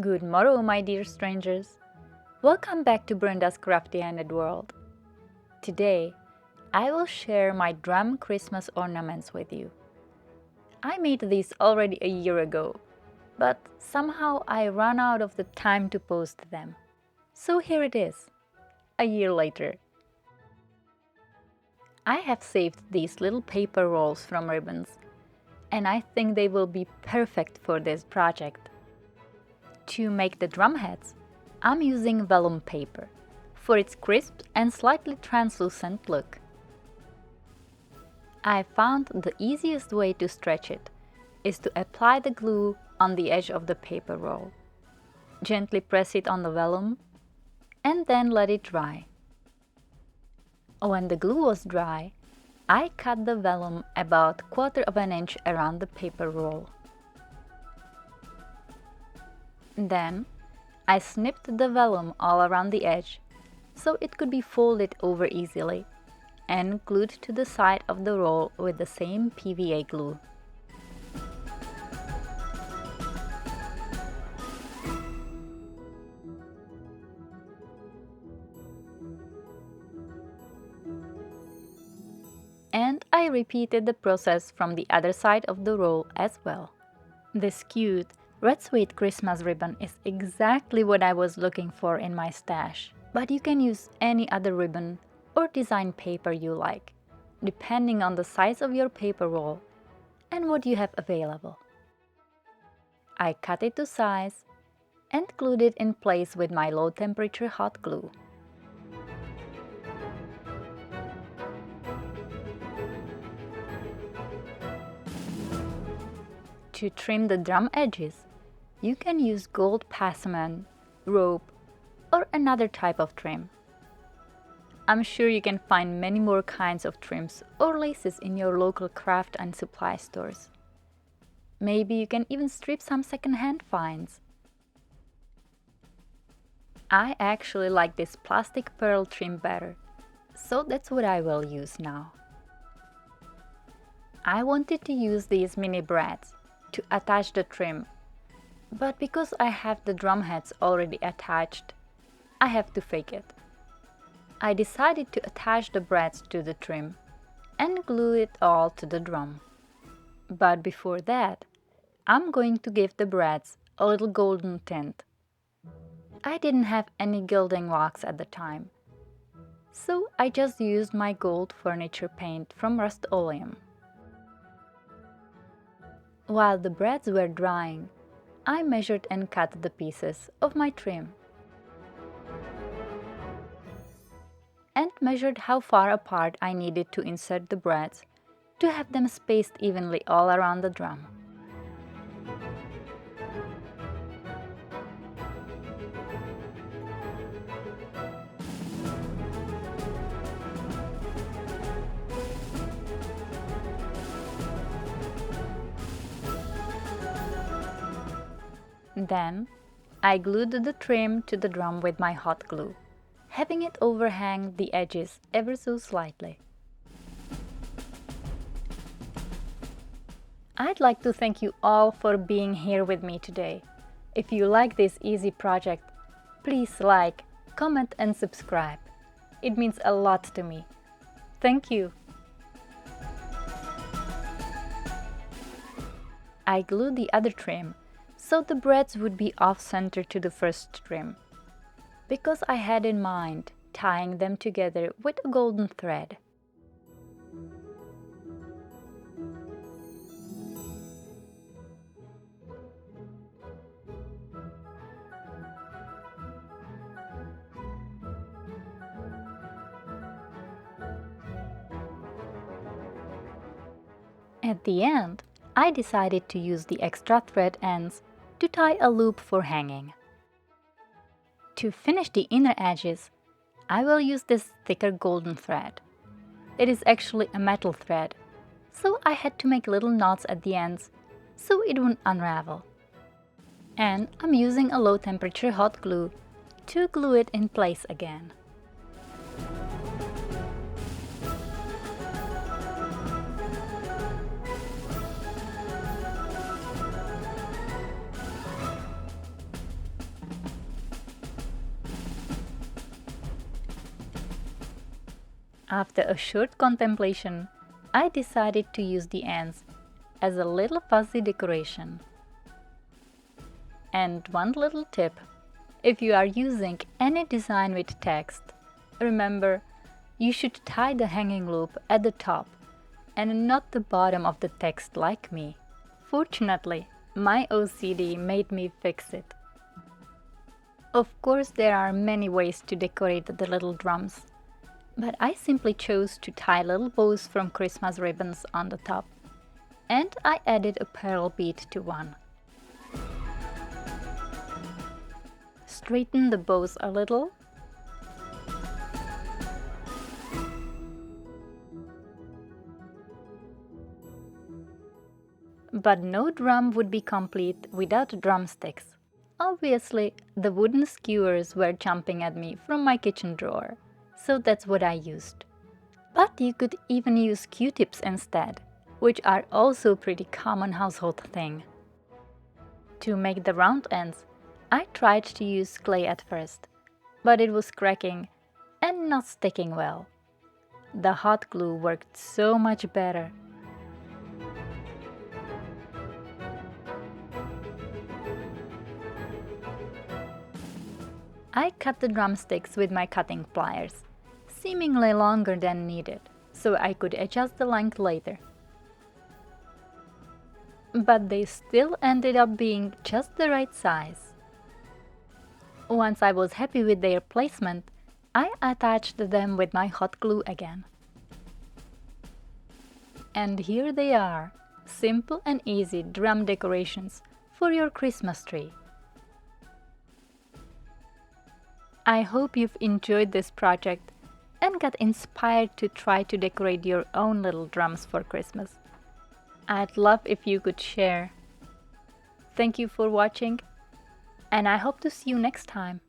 Good morrow, my dear strangers. Welcome back to Brenda's Crafty-Handed World. Today, I will share my drum Christmas ornaments with you. I made these already a year ago, but somehow I ran out of the time to post them. So here it is, a year later. I have saved these little paper rolls from ribbons, and I think they will be perfect for this project. To make the drum heads, I'm using vellum paper for its crisp and slightly translucent look. I found the easiest way to stretch it is to apply the glue on the edge of the paper roll. Gently press it on the vellum and then let it dry. When the glue was dry, I cut the vellum about 1/4 of an inch around the paper roll. Then, I snipped the vellum all around the edge so it could be folded over easily and glued to the side of the roll with the same PVA glue. And I repeated the process from the other side of the roll as well. This cute red sweet Christmas ribbon is exactly what I was looking for in my stash. But you can use any other ribbon or design paper you like, depending on the size of your paper roll and what you have available. I cut it to size and glued it in place with my low temperature hot glue. To trim the drum edges, you can use gold passamon, rope, or another type of trim. I'm sure you can find many more kinds of trims or laces in your local craft and supply stores. Maybe you can even strip some second-hand finds. I actually like this plastic pearl trim better, so that's what I will use now. I wanted to use these mini brads to attach the trim, but because I have the drum heads already attached, I have to fake it. I decided to attach the brads to the trim and glue it all to the drum. But before that, I'm going to give the brads a little golden tint. I didn't have any gilding wax at the time, so I just used my gold furniture paint from Rust-Oleum. While the brads were drying, I measured and cut the pieces of my trim and measured how far apart I needed to insert the brads to have them spaced evenly all around the drum. Then, I glued the trim to the drum with my hot glue, having it overhang the edges ever so slightly. I'd like to thank you all for being here with me today. If you like this easy project, please like, comment and subscribe. It means a lot to me. Thank you. I glued the other trim so the brads would be off-center to the first trim, because I had in mind tying them together with a golden thread. At the end, I decided to use the extra thread ends to tie a loop for hanging. To finish the inner edges, I will use this thicker golden thread. It is actually a metal thread, so I had to make little knots at the ends so it wouldn't unravel. And I'm using a low temperature hot glue to glue it in place again. After a short contemplation, I decided to use the ends as a little fuzzy decoration. And one little tip, if you are using any design with text, remember you should tie the hanging loop at the top and not the bottom of the text like me. Fortunately, my OCD made me fix it. Of course, there are many ways to decorate the little drums, but I simply chose to tie little bows from Christmas ribbons on the top, and I added a pearl bead to one. Straighten the bows a little. But no drum would be complete without drumsticks. Obviously, the wooden skewers were jumping at me from my kitchen drawer, so that's what I used. But you could even use Q-tips instead, which are also a pretty common household thing. To make the round ends, I tried to use clay at first, but it was cracking and not sticking well. The hot glue worked so much better. I cut the drumsticks with my cutting pliers, seemingly longer than needed, so I could adjust the length later. But they still ended up being just the right size. Once I was happy with their placement, I attached them with my hot glue again. And here they are, simple and easy drum decorations for your Christmas tree. I hope you've enjoyed this project and got inspired to try to decorate your own little drums for Christmas. I'd love if you could share. Thank you for watching, and I hope to see you next time.